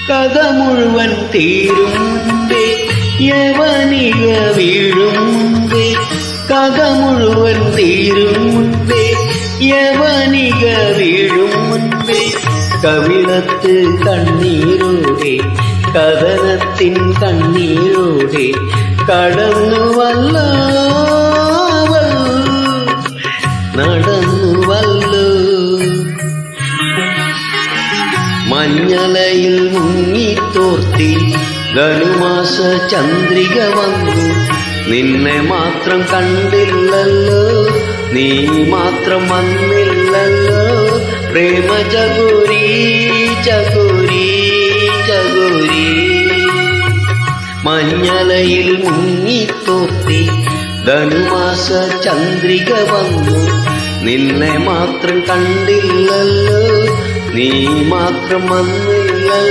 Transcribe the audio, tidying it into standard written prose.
കഥ മുഴുവൻ തീരും മുൻപേ യവനിക വീഴും മുൻപേ കഥ മുഴുവൻ തീരും മുൻപേ യവനിക വീഴും മുൻപേ കവിളത്ത് കണ്ണീരോടെ കഥനത്തിൻ കണ്ണീരോടെ കടന്നുവല്ലോ നടന്നുവല്ലോ മഞ്ഞലയിൽ മുങ്ങിത്തോർത്തി ധനുമാസ ചന്ദ്രിക വന്നു നിന്നെ മാത്രം കണ്ടില്ലല്ലോ നീ മാത്രം വന്നില്ലല്ലോ പ്രേമ ചകോരി ചകോരി ചകോരി മഞ്ഞലയിൽ മുങ്ങിത്തോർത്തി ധനുമാസ ചന്ദ്രിക വന്നു നിന്നെ മാത്രം കണ്ടില്ലല്ലോ നീ മാത്രം വന്നില്ലല്ലോ